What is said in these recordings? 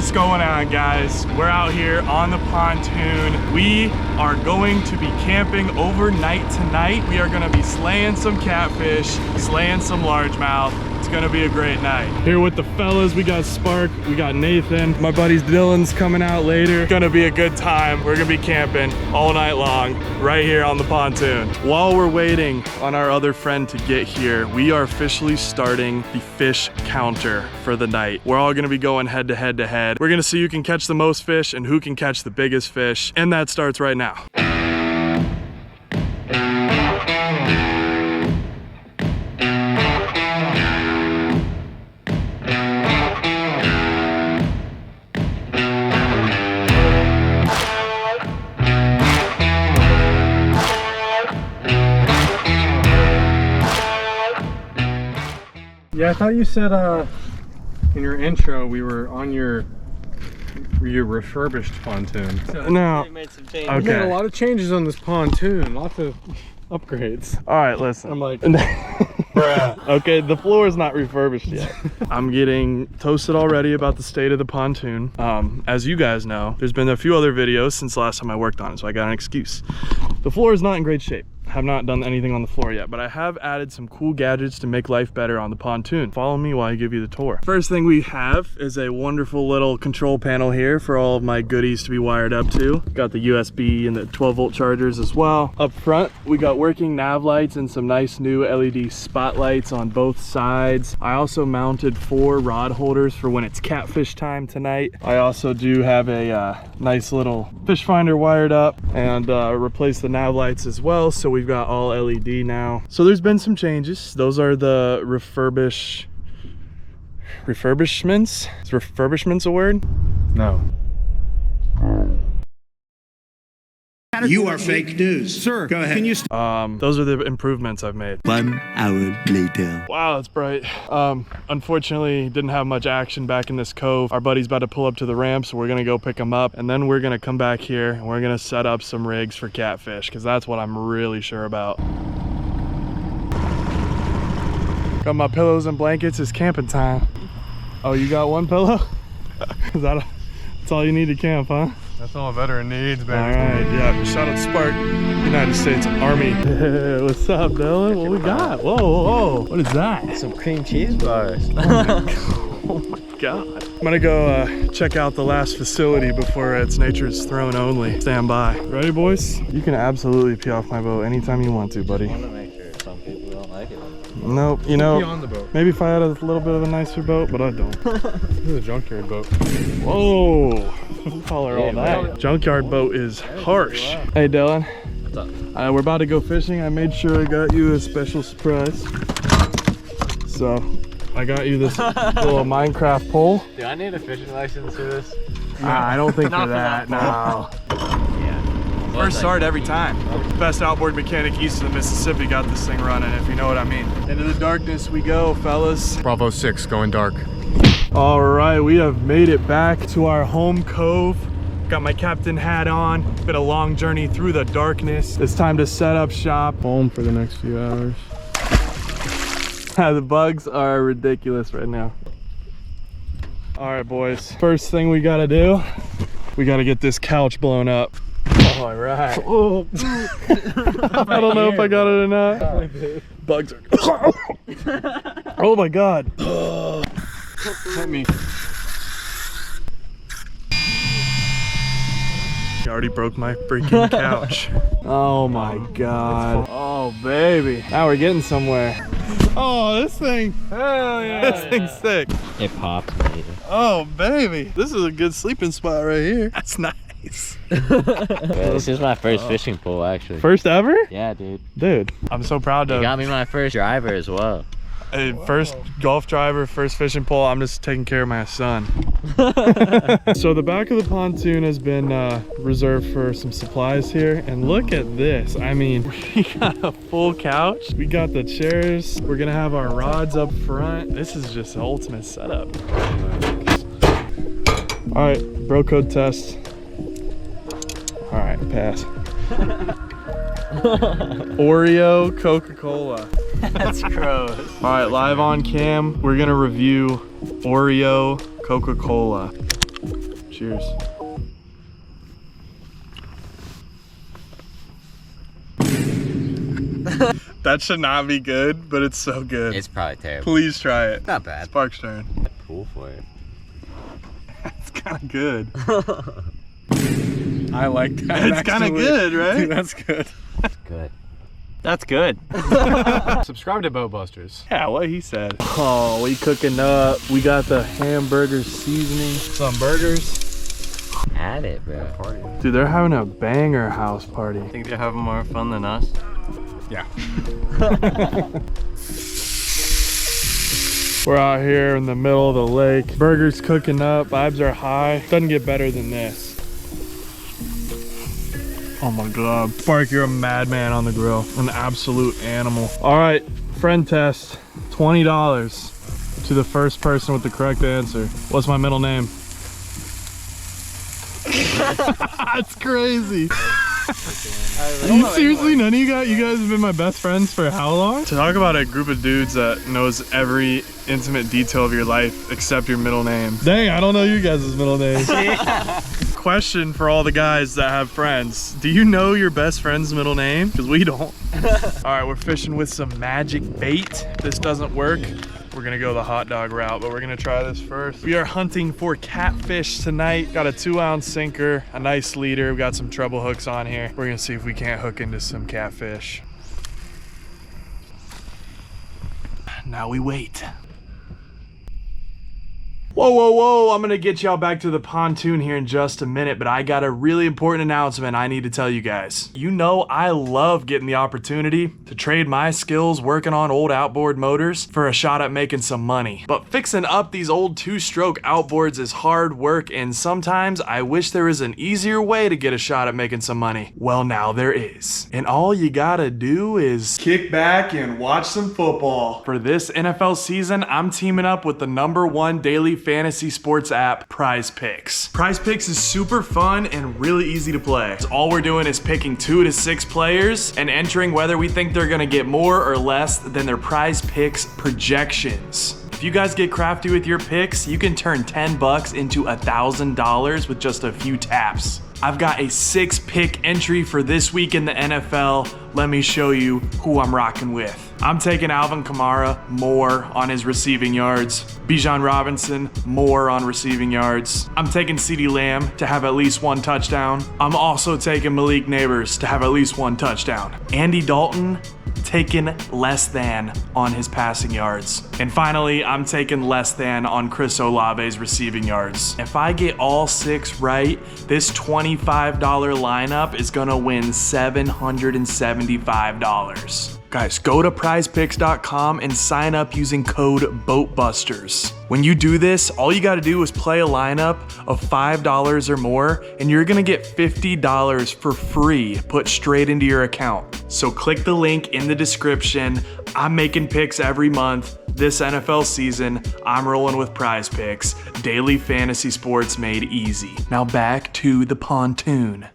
What's going on, guys? We're out here on the pontoon. We are going to be camping overnight tonight. We are gonna be slaying some catfish, slaying some largemouth. It's gonna be a great night. Here with the fellas, we got Spark, we got Nathan. My buddies Dylan's coming out later. It's gonna be a good time. We're gonna be camping all night long right here on the pontoon. While we're waiting on our other friend to get here, we are officially starting the fish counter for the night. We're all gonna be going head to head to head. We're gonna see who can catch the most fish and who can catch the biggest fish. And that starts right now. Yeah, I thought you said in your intro we were on your refurbished pontoon. No. Made some changes. We made a lot of changes on this pontoon, lots of upgrades. All right, listen. I'm like, okay, the floor is not refurbished yet. I'm getting toasted already about the state of the pontoon. As you guys know, there's been a few other videos since the last time I worked on it, so I got an excuse. The floor is not in great shape. Have not done anything on the floor yet, but I have added some cool gadgets to make life better on the pontoon. Follow me while I give you the tour. First thing we have is a wonderful little control panel here for all of my goodies to be wired up to. Got the USB and the 12-volt chargers as well. Up front, we got working nav lights and some nice new LED spotlights on both sides. I also mounted 4 rod holders for when it's catfish time tonight. I also do have a nice little fish finder wired up and replaced the nav lights as well, so we've got all LED now. So there's been some changes. Those are the refurbishments. Is refurbishments a word? no. You are fake news. Sir, go ahead. Can you those are the improvements I've made. 1 hour later. Wow, that's bright. Unfortunately, didn't have much action back in this cove. Our buddy's about to pull up to the ramp, so we're gonna go pick him up, and then we're gonna come back here and we're gonna set up some rigs for catfish, because that's what I'm really sure about. Got my pillows and blankets. It's camping time. Oh, you got one pillow? Is that that's all you need to camp, huh? That's all a veteran needs, baby. All right, yeah. Shout out to Spark, United States Army. What's up, Dylan? What we got? Whoa, whoa, what is that? Some cream cheese bars. Oh my God. I'm gonna go check out the last facility before it's Nature's Throne only. Stand by. Ready, boys? You can absolutely pee off my boat anytime you want to, buddy. I want to make sure some people don't like it. Nope, you know, Be on the boat. maybe if I had a little bit of a nicer boat, but I don't. This is a junkyard boat. Whoa, call her all that. Junkyard boat is harsh. Hey, Dylan. What's up? We're about to go fishing. I made sure I got you a special surprise. So, I got you this little Minecraft pole. Do I need a fishing license for this? I don't think Not for for that, that no. Yeah. First start every time. Best outboard mechanic east of the Mississippi got this thing running, if you know what I mean. Into the darkness we go, fellas. Bravo 6 going dark. All right, we have made it back to our home cove. Got my captain hat on. Been a long journey through the darkness. It's time to set up shop. Home for the next few hours. The bugs are ridiculous right now. All right, boys. First thing we gotta do, we gotta get this couch blown up. All right. Oh. I don't know if I got it or not. Bugs are. Oh my God. Hit me. I already broke my freaking couch. Oh my God. Oh baby. Now we're getting somewhere. Oh, this thing. Hell yeah. This thing's sick. It popped, baby. Oh baby. This is a good sleeping spot right here. That's nice. This is my first fishing pole, actually. First ever? Yeah, dude. Dude, I'm so proud You of got me my first driver as well. first golf driver, first fishing pole. I'm just taking care of my son. So the back of the pontoon has been reserved for some supplies here, and look at this. I mean, we got a full couch, we got the chairs, we're gonna have our rods up front. This is just the ultimate setup. All right, bro code test. All right, pass. Oreo Coca-Cola. That's gross. All right, live on cam, we're gonna review Oreo Coca-Cola. Cheers. That should not be good, but it's so good. It's probably terrible. Please try it. Not bad. Spark's turn. Cool for it. It's kind of good. I like that. It's kind of good, right? Dude, that's good. Good. That's good. Subscribe to Boat Busters. Yeah, what he said. Oh, we cooking up. We got the hamburger seasoning. Some burgers. Add it, bro. Dude, they're having a banger house party. Think they're having more fun than us? Yeah. We're out here in the middle of the lake. Burgers cooking up. Vibes are high. Doesn't get better than this. Oh my God. Spark, you're a madman on the grill. An absolute animal. All right, friend test. $20 to the first person with the correct answer. What's my middle name? That's crazy. Are you seriously, none of you guys have been my best friends for how long? To talk about a group of dudes that knows every intimate detail of your life except your middle name. Dang, I don't know you guys' middle names. Question for all the guys that have friends. Do you know your best friend's middle name? Because we don't. All right, we're fishing with some magic bait. If this doesn't work, we're gonna go the hot dog route, but we're gonna try this first. We are hunting for catfish tonight. Got a 2-ounce sinker, a nice leader. We got some treble hooks on here. We're gonna see if we can't hook into some catfish. Now we wait. Whoa, whoa, whoa, I'm gonna get y'all back to the pontoon here in just a minute, but I got a really important announcement I need to tell you guys. You know I love getting the opportunity to trade my skills working on old outboard motors for a shot at making some money. But fixing up these old 2-stroke outboards is hard work, and sometimes I wish there was an easier way to get a shot at making some money. Well, now there is. And all you gotta do is kick back and watch some football. For this NFL season, I'm teaming up with the #1 daily fantasy sports app, Prize Picks. Prize Picks is super fun and really easy to play. All we're doing is picking 2 to 6 players and entering whether we think they're gonna get more or less than their Prize Picks projections. If you guys get crafty with your picks, you can turn $10 into $1,000 with just a few taps. I've got a 6-pick entry for this week in the NFL. Let me show you who I'm rocking with. I'm taking Alvin Kamara, more on his receiving yards. Bijan Robinson, more on receiving yards. I'm taking CeeDee Lamb to have at least 1 touchdown. I'm also taking Malik Neighbors to have at least 1 touchdown. Andy Dalton, taking less than on his passing yards. And finally, I'm taking less than on Chris Olave's receiving yards. If I get all 6 right, this $25 lineup is gonna win $775. Guys, go to prizepicks.com and sign up using code BOATBUSTERS. When you do this, all you gotta do is play a lineup of $5 or more, and you're gonna get $50 for free put straight into your account. So click the link in the description. I'm making picks every month. This NFL season, I'm rolling with Prize Picks, daily fantasy sports made easy. Now back to the pontoon.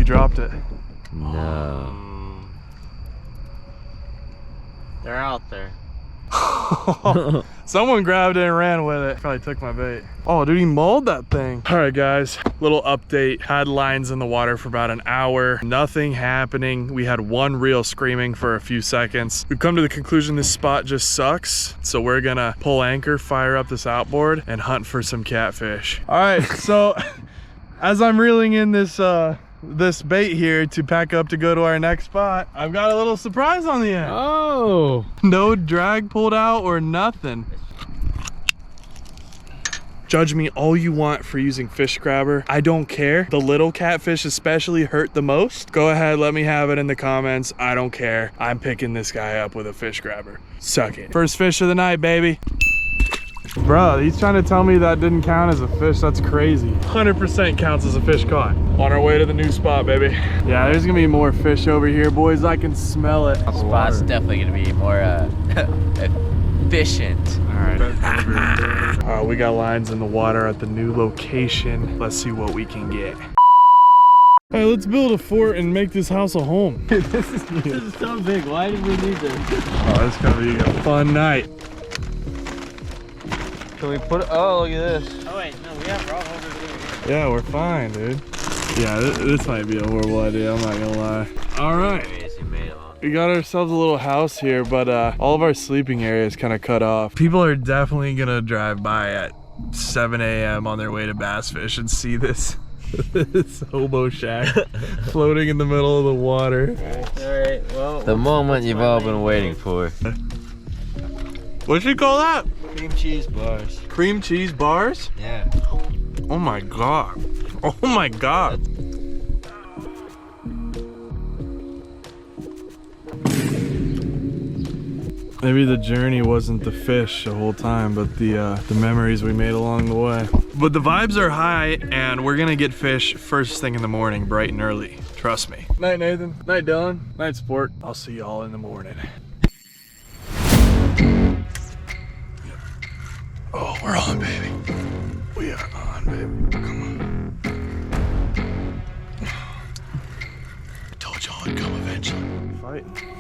Dropped it. No. They're out there. Someone grabbed it and ran with it. Probably took my bait. Oh, dude, he mauled that thing. All right, guys, little update. Had lines in the water for about an hour. Nothing happening. We had 1 reel screaming for a few seconds. We've come to the conclusion this spot just sucks. So we're gonna pull anchor, fire up this outboard, and hunt for some catfish. All right, so as I'm reeling in this bait here to pack up to go to our next spot, I've got a little surprise on the end. Oh. No drag pulled out or nothing. Judge me all you want for using fish grabber. I don't care. The little catfish especially hurt the most. Go ahead, let me have it in the comments. I don't care. I'm picking this guy up with a fish grabber. Suck it. First fish of the night, baby. Bro, he's trying to tell me that didn't count as a fish. That's crazy. 100% counts as a fish caught. On our way to the new spot, baby. Yeah, there's gonna be more fish over here, boys. I can smell it. The spot's definitely gonna be more efficient. All right. We got lines in the water at the new location. Let's see what we can get. Hey, let's build a fort and make this house a home. This is so big. Why did we need this? Oh, it's gonna be a fun night. Can we put it? Oh, look at this. Oh wait, no, we have raw over Yeah, we're fine, dude. Yeah, this might be a horrible idea, I'm not gonna lie. All right, we got ourselves a little house here, but all of our sleeping areas kind of cut off. People are definitely gonna drive by at 7 a.m. on their way to bass fish and see this, this hobo shack floating in the middle of the water. Alright, well. The moment you've all been waiting for. What should you call that? Cream cheese bars. Cream cheese bars? Yeah. Oh my God. Oh my God. Maybe the journey wasn't the fish the whole time, but the memories we made along the way. But the vibes are high, and we're gonna get fish first thing in the morning, bright and early. Trust me. Night, Nathan. Night, Dylan. Night, Sport. I'll see y'all in the morning. Oh, we're on, baby. We are on, baby. Come on. I told y'all it'd come eventually. Fighting.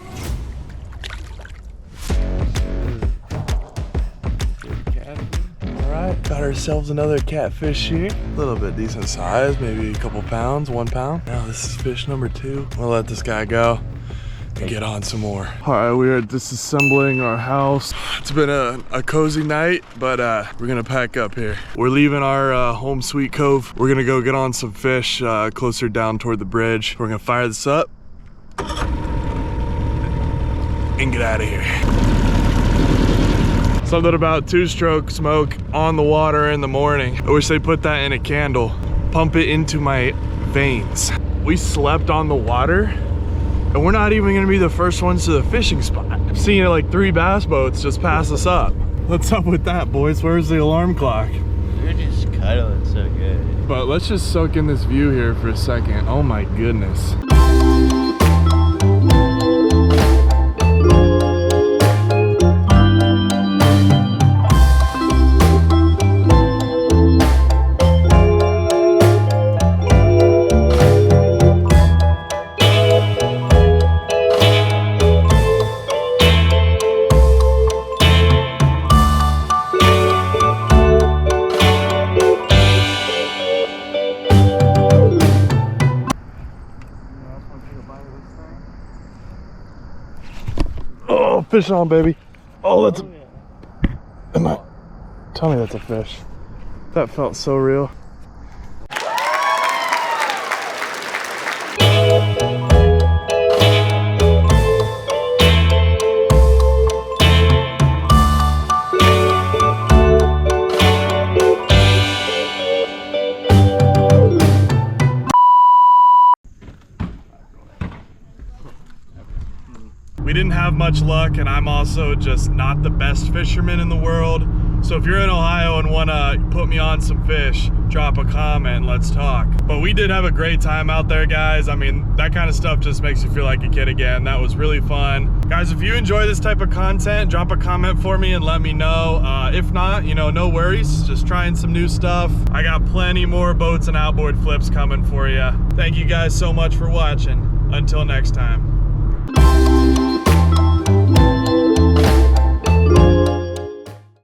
Alright, got ourselves another catfish here. A little bit decent size, maybe a couple pounds, 1 pound. Now this is fish number 2. We'll let this guy go and get on some more. Alright, we are disassembling our house. It's been a cozy night, but we're gonna pack up here. We're leaving our home sweet cove. We're gonna go get on some fish closer down toward the bridge. We're gonna fire this up and get out of here. Something about 2-stroke smoke on the water in the morning. I wish they put that in a candle. Pump it into my veins. We slept on the water, and we're not even gonna be the first ones to the fishing spot. I've seen like 3 bass boats just pass us up. What's up with that, boys? Where's the alarm clock? You're just cuddling so good. But let's just soak in this view here for a second. Oh my goodness. Oh, fish on, baby. Oh, that's tell me that's a fish. That felt so real. We didn't have much luck, and I'm also just not the best fisherman in the world. So if you're in Ohio and wanna put me on some fish, drop a comment, let's talk. But we did have a great time out there, guys. I mean, that kind of stuff just makes you feel like a kid again. That was really fun. Guys, if you enjoy this type of content, drop a comment for me and let me know. If not, you know, no worries, just trying some new stuff. I got plenty more boats and outboard flips coming for you. Thank you guys so much for watching. Until next time.